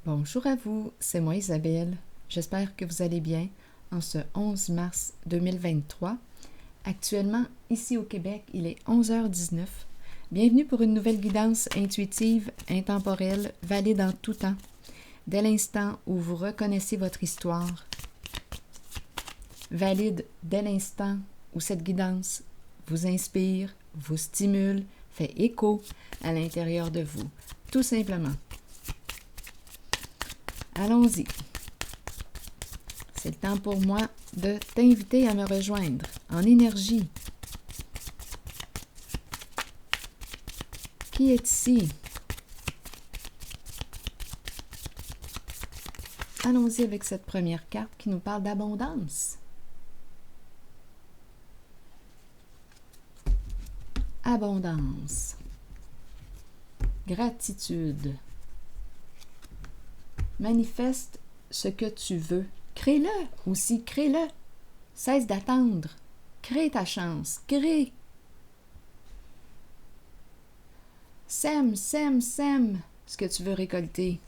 Bonjour à vous, c'est moi Isabelle. J'espère que vous allez bien en ce 11 mars 2023. Actuellement, ici au Québec, il est 11h19. Bienvenue pour une nouvelle guidance intuitive, intemporelle, valide en tout temps. Dès l'instant où vous reconnaissez votre histoire, valide dès l'instant où cette guidance vous inspire, vous stimule, fait écho à l'intérieur de vous, tout simplement. Allons-y. C'est le temps pour moi de t'inviter à me rejoindre en énergie. Qui est ici? Allons-y avec cette première carte qui nous parle d'abondance. Abondance. Gratitude. Manifeste ce que tu veux. Crée-le aussi, crée-le. Cesse d'attendre. Crée ta chance. Crée. Sème ce que tu veux récolter.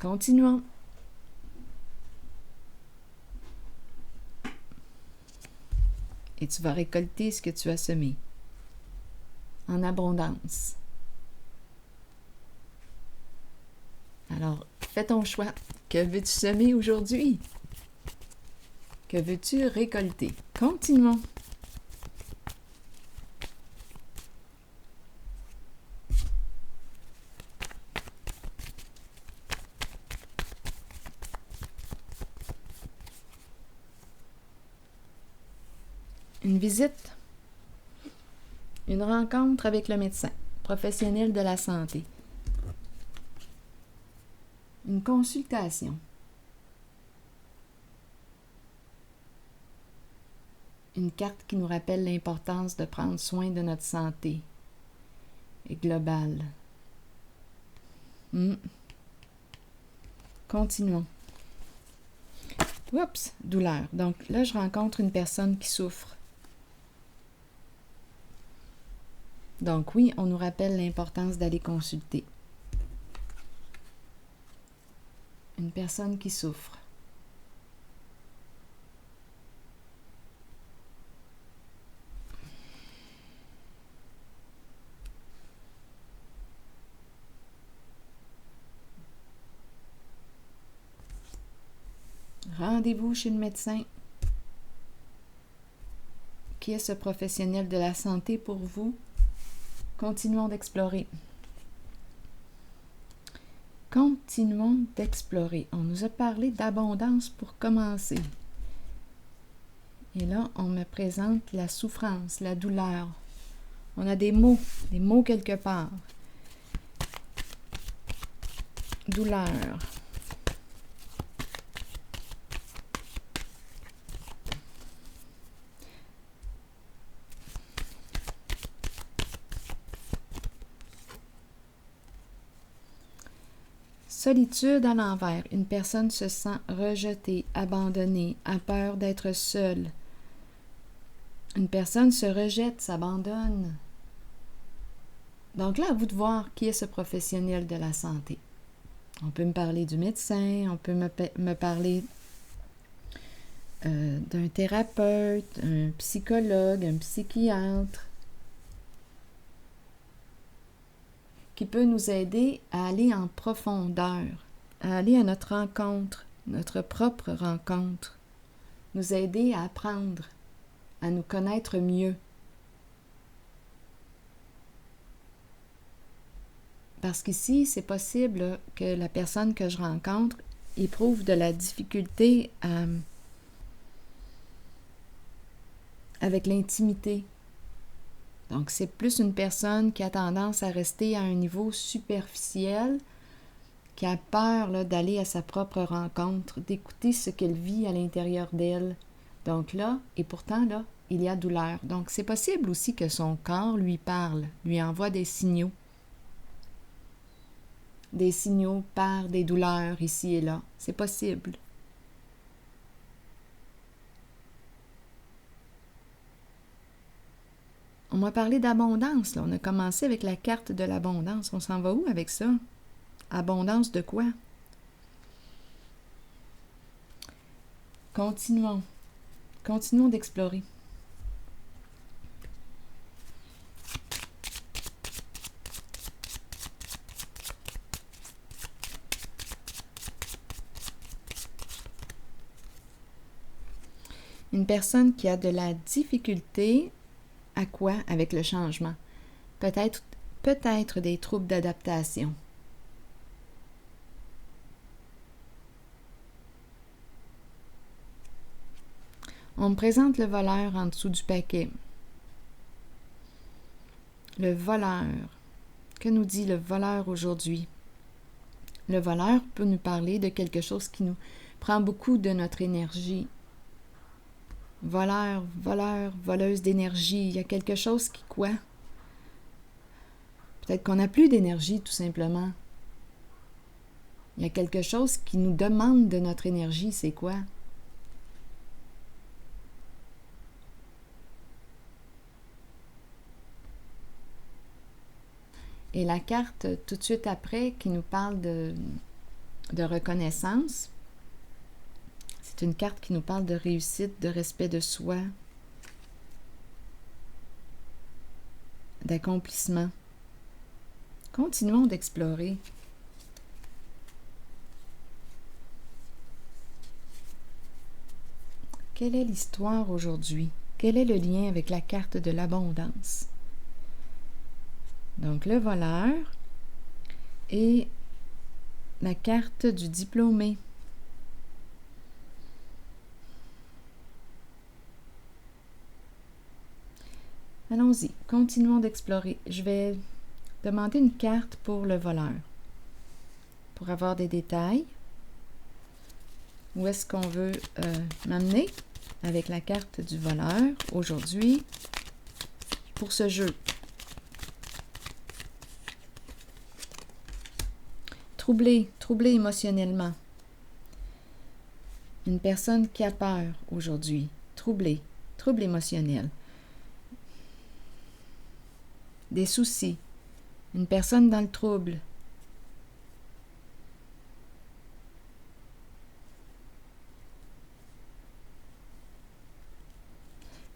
Continuons. Et tu vas récolter ce que tu as semé. En abondance. Alors, fais ton choix. Que veux-tu semer aujourd'hui? Que veux-tu récolter? Continuons. Une visite, une rencontre avec le médecin, professionnel de la santé. Une consultation. Une carte qui nous rappelle l'importance de prendre soin de notre santé et globale. Continuons. Oups, douleur. Donc là, je rencontre une personne qui souffre. Donc oui, on nous rappelle l'importance d'aller consulter. Une personne qui souffre. Rendez-vous chez le médecin. Qui est ce professionnel de la santé pour vous? Continuons d'explorer. Continuons d'explorer. On nous a parlé d'abondance pour commencer. Et là, on me présente la souffrance, la douleur. On a des mots quelque part. Douleur. Solitude à l'envers. Une personne se sent rejetée, abandonnée, a peur d'être seule. Une personne se rejette, s'abandonne. Donc là, à vous de voir qui est ce professionnel de la santé. On peut me parler du médecin, on peut me parler d'un thérapeute, un psychologue, un psychiatre, qui peut nous aider à aller en profondeur, à aller à notre rencontre, notre propre rencontre, nous aider à apprendre, à nous connaître mieux. Parce qu'ici, c'est possible que la personne que je rencontre éprouve de la difficulté avec l'intimité. Donc, c'est plus une personne qui a tendance à rester à un niveau superficiel, qui a peur là, d'aller à sa propre rencontre, d'écouter ce qu'elle vit à l'intérieur d'elle. Donc là, et pourtant là, il y a douleur. Donc, c'est possible aussi que son corps lui parle, lui envoie des signaux. Des signaux par des douleurs ici et là. C'est possible. On m'a parlé d'abondance, là. On a commencé avec la carte de l'abondance. On s'en va où avec ça? Abondance de quoi? Continuons. Continuons d'explorer. Une personne qui a de la difficulté à quoi avec le changement? Peut-être des troubles d'adaptation. On me présente le voleur en dessous du paquet. Le voleur. Que nous dit le voleur aujourd'hui? Le voleur peut nous parler de quelque chose qui nous prend beaucoup de notre énergie. Voleur, voleuse d'énergie. Il y a quelque chose qui quoi? Peut-être qu'on n'a plus d'énergie, tout simplement. Il y a quelque chose qui nous demande de notre énergie, c'est quoi? Et la carte, tout de suite après, qui nous parle de reconnaissance, c'est une carte qui nous parle de réussite, de respect de soi, d'accomplissement. Continuons d'explorer. Quelle est l'histoire aujourd'hui? Quel est le lien avec la carte de l'abondance? Donc, le voleur et la carte du diplômé. Allons-y, continuons d'explorer. Je vais demander une carte pour le voleur, pour avoir des détails. Où est-ce qu'on veut m'amener avec la carte du voleur aujourd'hui pour ce jeu? Troublé émotionnellement. Une personne qui a peur aujourd'hui. Trouble émotionnel. Des soucis. Une personne dans le trouble.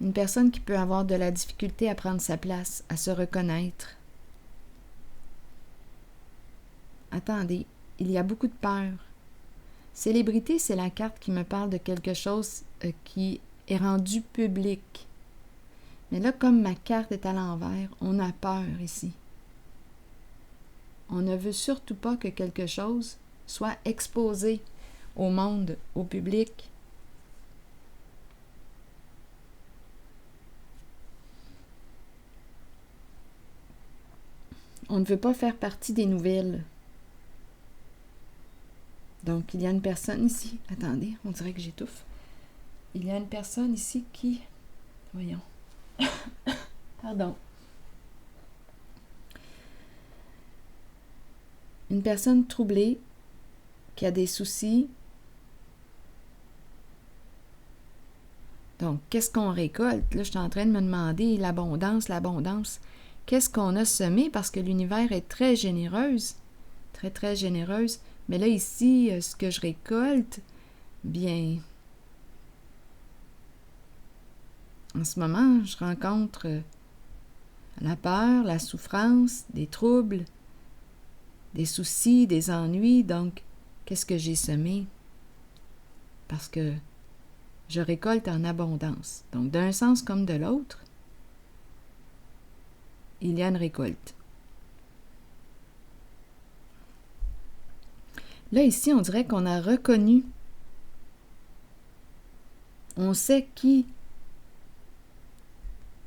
Une personne qui peut avoir de la difficulté à prendre sa place, à se reconnaître. Attendez, il y a beaucoup de peur. Célébrité, c'est la carte qui me parle de quelque chose qui est rendu public. Mais là, comme ma carte est à l'envers, on a peur ici. On ne veut surtout pas que quelque chose soit exposé au monde, au public. On ne veut pas faire partie des nouvelles. Donc, il y a une personne ici. Attendez, on dirait que j'étouffe. Il y a une personne ici qui... Voyons. Pardon. Une personne troublée, qui a des soucis. Donc, qu'est-ce qu'on récolte? Là, je suis en train de me demander l'abondance. Qu'est-ce qu'on a semé? Parce que l'univers est très généreuse. Très, très généreuse. Mais là, ici, ce que je récolte, bien, en ce moment, je rencontre la peur, la souffrance, des troubles, des soucis, des ennuis. Donc, qu'est-ce que j'ai semé? Parce que je récolte en abondance. Donc, d'un sens comme de l'autre, il y a une récolte. Là, ici, on dirait qu'on a reconnu. On sait qui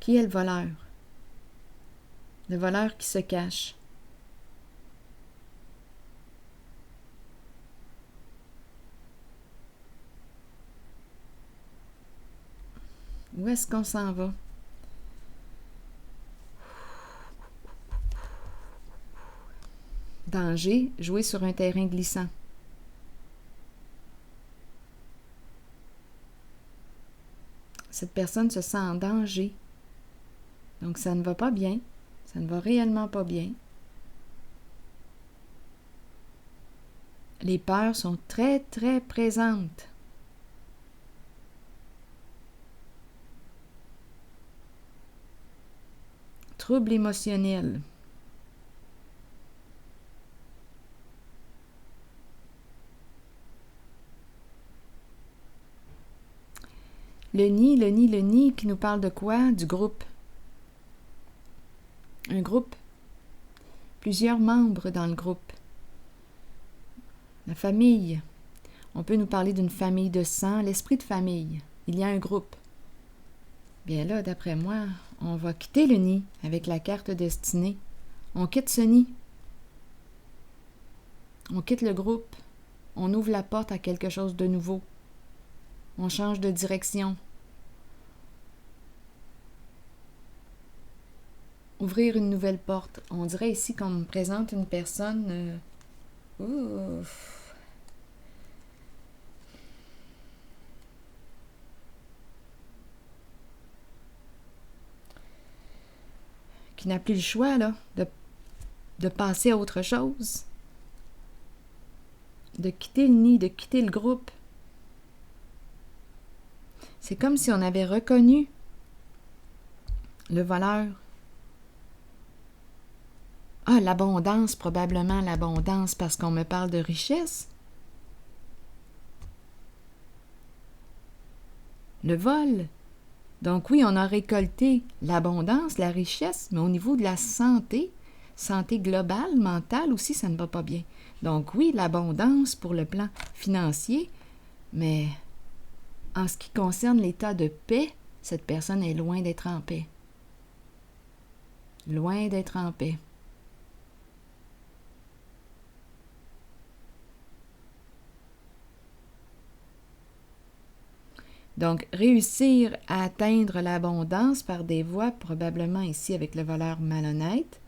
est le voleur. Le voleur qui se cache. Où est-ce qu'on s'en va? Danger, jouer sur un terrain glissant. Cette personne se sent en danger. Donc, ça ne va pas bien. Ça ne va réellement pas bien. Les peurs sont très, très présentes. Troubles émotionnels. Le nid qui nous parle de quoi? Du groupe. Un groupe. Plusieurs membres dans le groupe. La famille. On peut nous parler d'une famille de sang, l'esprit de famille. Il y a un groupe. Bien là, d'après moi, on va quitter le nid avec la carte destinée. On quitte ce nid. On quitte le groupe. On ouvre la porte à quelque chose de nouveau. On change de direction. Ouvrir une nouvelle porte. On dirait ici qu'on me présente une personne... qui n'a plus le choix, là, de passer à autre chose. De quitter le nid, de quitter le groupe. C'est comme si on avait reconnu le voleur. Ah, l'abondance, probablement l'abondance parce qu'on me parle de richesse. Le vol. Donc oui, on a récolté l'abondance, la richesse, mais au niveau de la santé globale, mentale aussi, ça ne va pas bien. Donc oui, l'abondance pour le plan financier, mais en ce qui concerne l'état de paix, cette personne est loin d'être en paix. Loin d'être en paix. Donc, réussir à atteindre l'abondance par des voies, probablement ici avec le voleur malhonnête.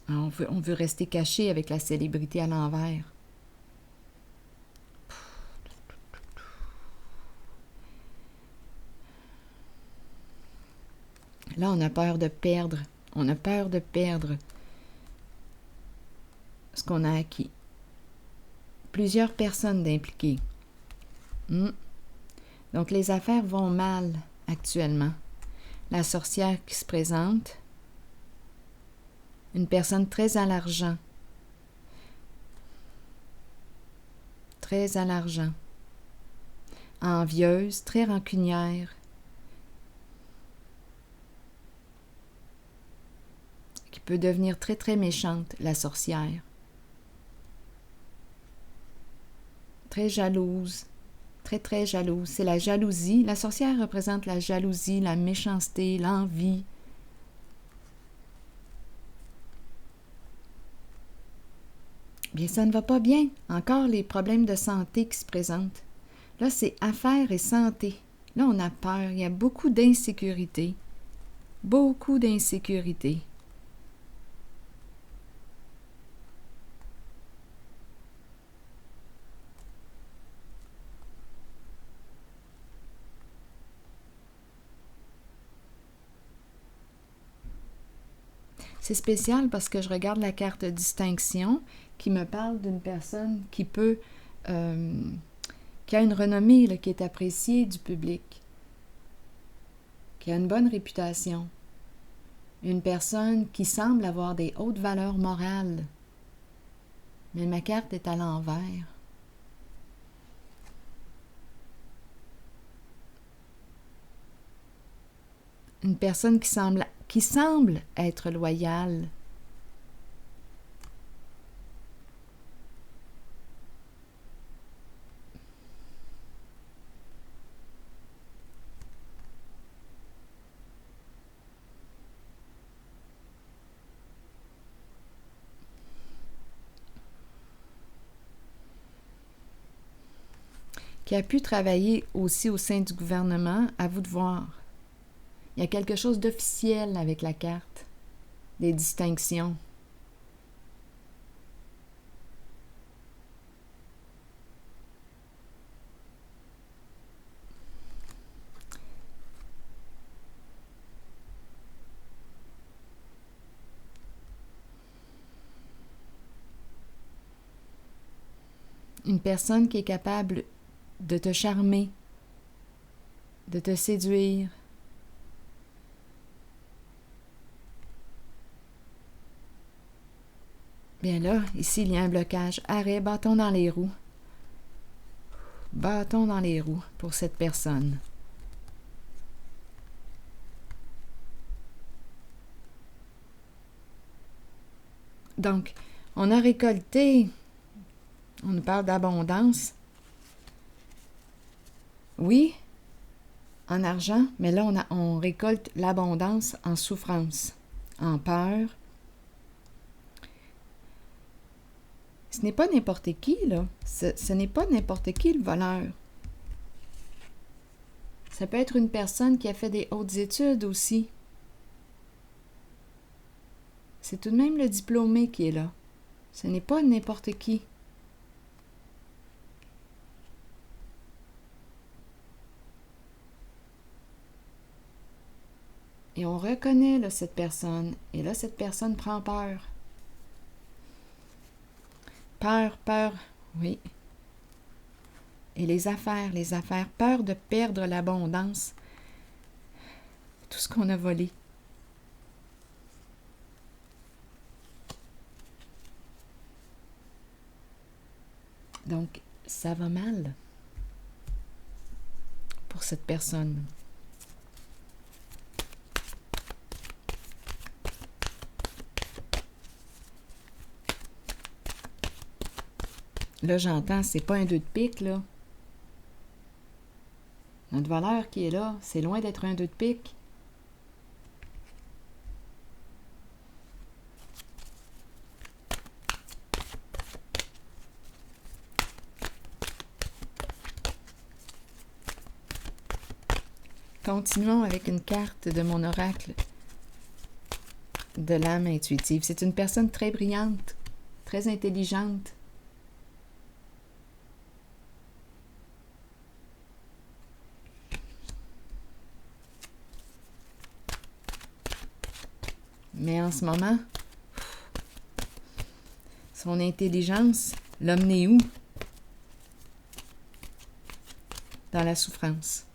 On veut rester caché avec la célébrité à l'envers. Là, on a peur de perdre. On a peur de perdre ce qu'on a acquis. Plusieurs personnes d'impliquées. Donc, les affaires vont mal actuellement. La sorcière qui se présente. Une personne très à l'argent. Très à l'argent. Envieuse, très rancunière. Qui peut devenir très, très méchante, la sorcière. Très jalouse, très, très jalouse. C'est la jalousie. La sorcière représente la jalousie, la méchanceté, l'envie. Bien, ça ne va pas bien. Encore les problèmes de santé qui se présentent. Là, c'est affaires et santé. Là, on a peur. Il y a beaucoup d'insécurité. Beaucoup d'insécurité. C'est spécial parce que je regarde la carte distinction qui me parle d'une personne qui peut, qui a une renommée, là, qui est appréciée du public, qui a une bonne réputation. Une personne qui semble avoir des hautes valeurs morales. Mais ma carte est à l'envers. Une personne qui semble être loyale. Qui a pu travailler aussi au sein du gouvernement, à vous de voir. Il y a quelque chose d'officiel avec la carte, des distinctions. Une personne qui est capable de te charmer, de te séduire. Bien là, ici, il y a un blocage. Arrêt, bâton dans les roues. Bâton dans les roues pour cette personne. Donc, on a récolté, on nous parle d'abondance. Oui, en argent, mais là, on récolte l'abondance en souffrance, en peur. Ce n'est pas n'importe qui, là. Ce n'est pas n'importe qui, le voleur. Ça peut être une personne qui a fait des hautes études aussi. C'est tout de même le diplômé qui est là. Ce n'est pas n'importe qui. Et on reconnaît là, cette personne. Et là, cette personne prend peur. Peur, oui. Et les affaires, peur de perdre l'abondance. Tout ce qu'on a volé. Donc, ça va mal pour cette personne. Là, j'entends, c'est pas un 2 de pique, là. Notre voleur qui est là, c'est loin d'être un 2 de pique. Continuons avec une carte de mon oracle de l'âme intuitive. C'est une personne très brillante, très intelligente. Mais en ce moment, son intelligence l'a mené où? Dans la souffrance.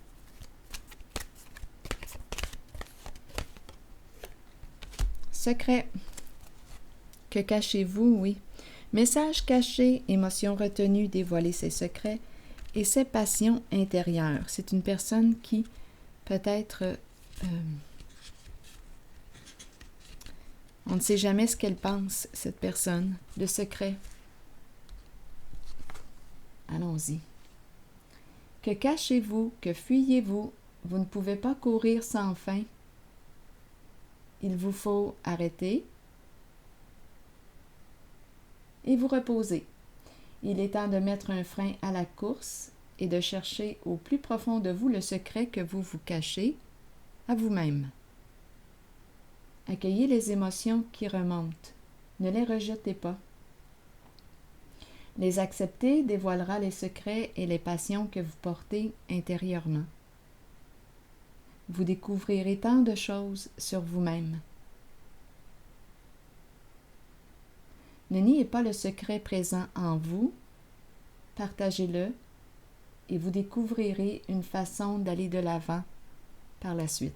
Secret. Que cachez-vous, oui. Message caché, émotion retenue, dévoiler ses secrets et ses passions intérieures. C'est une personne qui peut-être... on ne sait jamais ce qu'elle pense, cette personne. Le secret. Allons-y. Que cachez-vous, que fuyez-vous, vous ne pouvez pas courir sans fin. Il vous faut arrêter et vous reposer. Il est temps de mettre un frein à la course et de chercher au plus profond de vous le secret que vous vous cachez à vous-même. Accueillez les émotions qui remontent. Ne les rejetez pas. Les accepter dévoilera les secrets et les passions que vous portez intérieurement. Vous découvrirez tant de choses sur vous-même. Ne niez pas le secret présent en vous, partagez-le et vous découvrirez une façon d'aller de l'avant par la suite.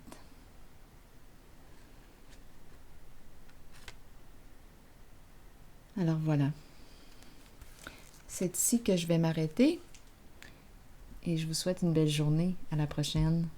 Alors voilà. C'est ici que je vais m'arrêter et je vous souhaite une belle journée. À la prochaine.